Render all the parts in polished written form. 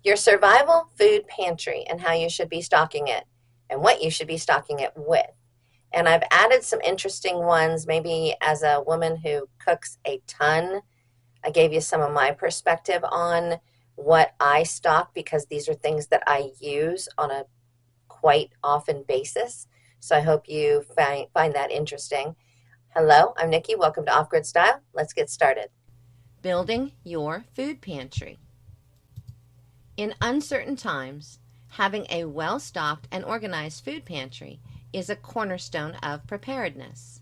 Your survival food pantry and how you should be stocking it and what you should be stocking it with. And I've added some interesting ones, maybe as a woman who cooks a ton. I gave you some of my perspective on what I stock because these are things that I use on a quite often basis. So I hope you find that interesting. Hello, I'm Nikki. Welcome to Off Grid Style. Let's get started. Building your food pantry. In uncertain times, having a well-stocked and organized food pantry is a cornerstone of preparedness.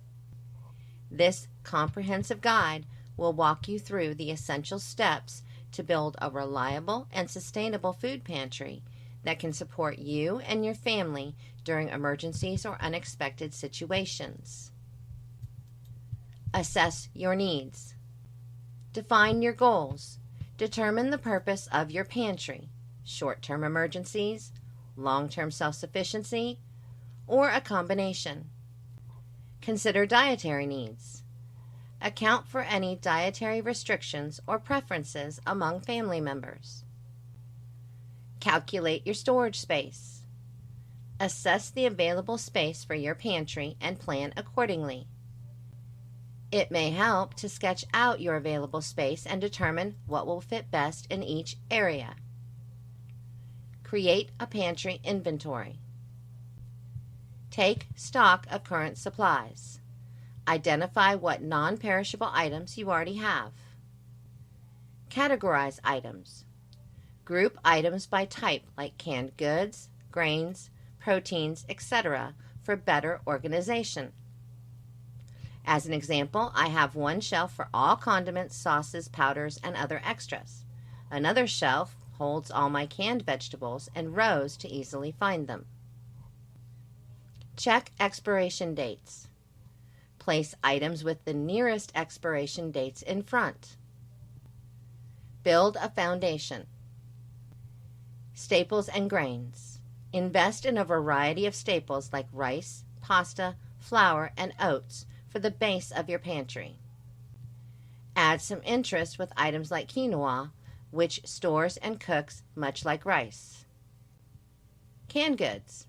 This comprehensive guide will walk you through the essential steps to build a reliable and sustainable food pantry that can support you and your family during emergencies or unexpected situations. Assess your needs. Define your goals. Determine the purpose of your pantry, short-term emergencies, long-term self-sufficiency, or a combination. Consider dietary needs. Account for any dietary restrictions or preferences among family members. Calculate your storage space. Assess the available space for your pantry and plan accordingly. It may help to sketch out your available space and determine what will fit best in each area. Create a pantry inventory. Take stock of current supplies. Identify what non-perishable items you already have. Categorize items. Group items by type like canned goods, grains, proteins, etc. for better organization. As an example, I have one shelf for all condiments, sauces, powders, and other extras. Another shelf holds all my canned vegetables and rows to easily find them. Check expiration dates. Place items with the nearest expiration dates in front. Build a foundation. Staples and grains. Invest in a variety of staples like rice, pasta, flour, and oats for the base of your pantry. Add some interest with items like quinoa, which stores and cooks much like rice. Canned goods.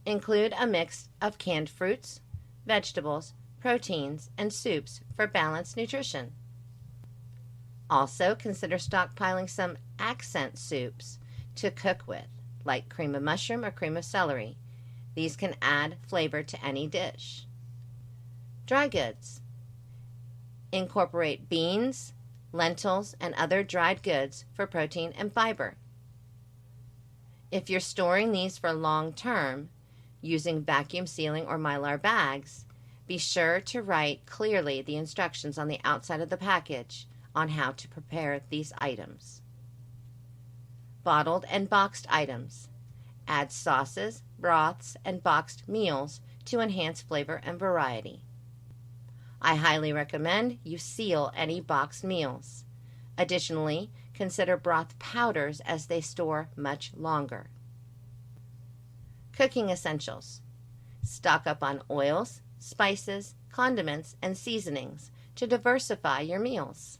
Include a mix of canned fruits, vegetables, proteins, and soups for balanced nutrition. Also, consider stockpiling some accent soups to cook with, like cream of mushroom or cream of celery. These can add flavor to any dish. Dry goods. Incorporate beans, lentils, and other dried goods for protein and fiber. If you're storing these for long term, using vacuum sealing or mylar bags, be sure to write clearly the instructions on the outside of the package on how to prepare these items. Bottled and boxed items. Add sauces, broths, and boxed meals to enhance flavor and variety. I highly recommend you seal any boxed meals. Additionally, consider broth powders as they store much longer. Cooking essentials. Stock up on oils, spices, condiments, and seasonings to diversify your meals.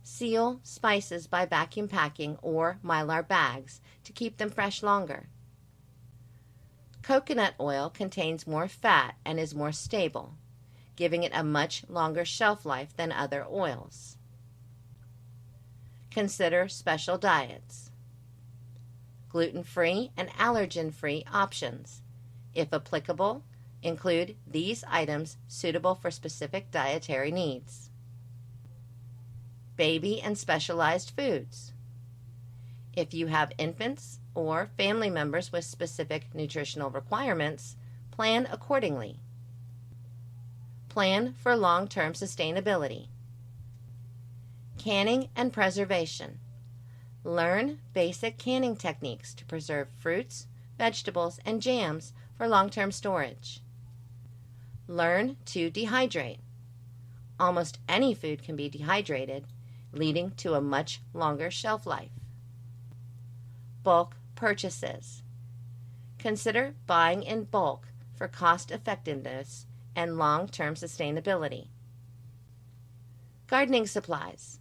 Seal spices by vacuum packing or mylar bags to keep them fresh longer. Coconut oil contains more fat and is more stable, giving it a much longer shelf life than other oils. Consider special diets. Gluten-free and allergen-free options. If applicable, include these items suitable for specific dietary needs. Baby and specialized foods. If you have infants or family members with specific nutritional requirements, plan accordingly. Plan for long-term sustainability. Canning and preservation. Learn basic canning techniques to preserve fruits, vegetables, and jams for long-term storage. Learn to dehydrate. Almost any food can be dehydrated, leading to a much longer shelf life. Bulk purchases. Consider buying in bulk for cost effectiveness and long-term sustainability. Gardening supplies.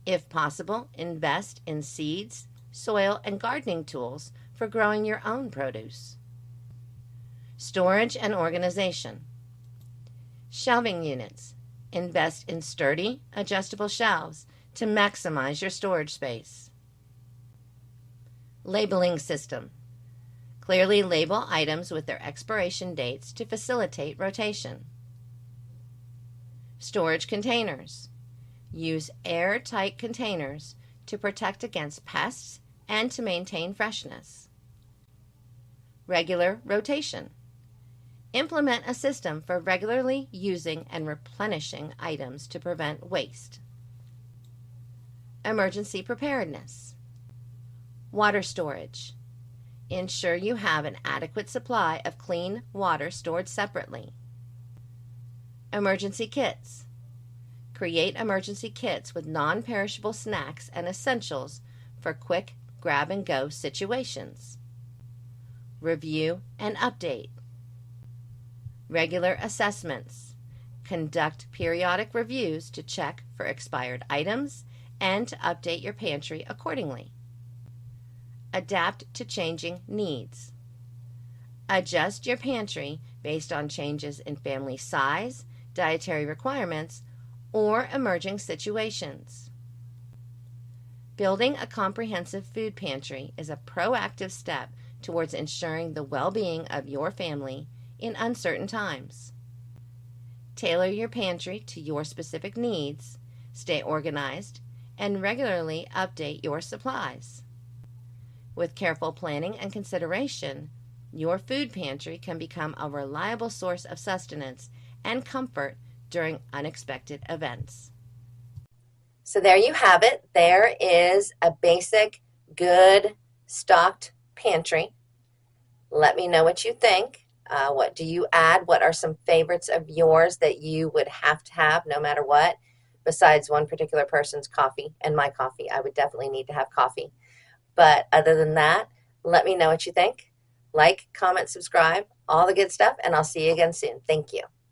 If possible, invest in seeds, soil, and gardening tools for growing your own produce. Storage and organization. Shelving units. Invest in sturdy, adjustable shelves to maximize your storage space. Labeling system. Clearly label items with their expiration dates to facilitate rotation. Storage containers. Use airtight containers to protect against pests and to maintain freshness. Regular rotation. Implement a system for regularly using and replenishing items to prevent waste. Emergency preparedness. Water storage. Ensure you have an adequate supply of clean water stored separately. Emergency kits. Create emergency kits with non-perishable snacks and essentials for quick grab-and-go situations. Review and update. Regular assessments. Conduct periodic reviews to check for expired items and to update your pantry accordingly. Adapt to changing needs. Adjust your pantry based on changes in family size, dietary requirements, or emerging situations. Building a comprehensive food pantry is a proactive step towards ensuring the well-being of your family in uncertain times. Tailor your pantry to your specific needs, stay organized, and regularly update your supplies. With careful planning and consideration, your food pantry can become a reliable source of sustenance and comfort during unexpected events. So there you have it. There is a basic, good, stocked pantry. Let me know what you think. What do you add? What are some favorites of yours that you would have to have no matter what? Besides one particular person's coffee and my coffee. I would definitely need to have coffee. But other than that, let me know what you think. Like, comment, subscribe, all the good stuff, and I'll see you again soon. Thank you.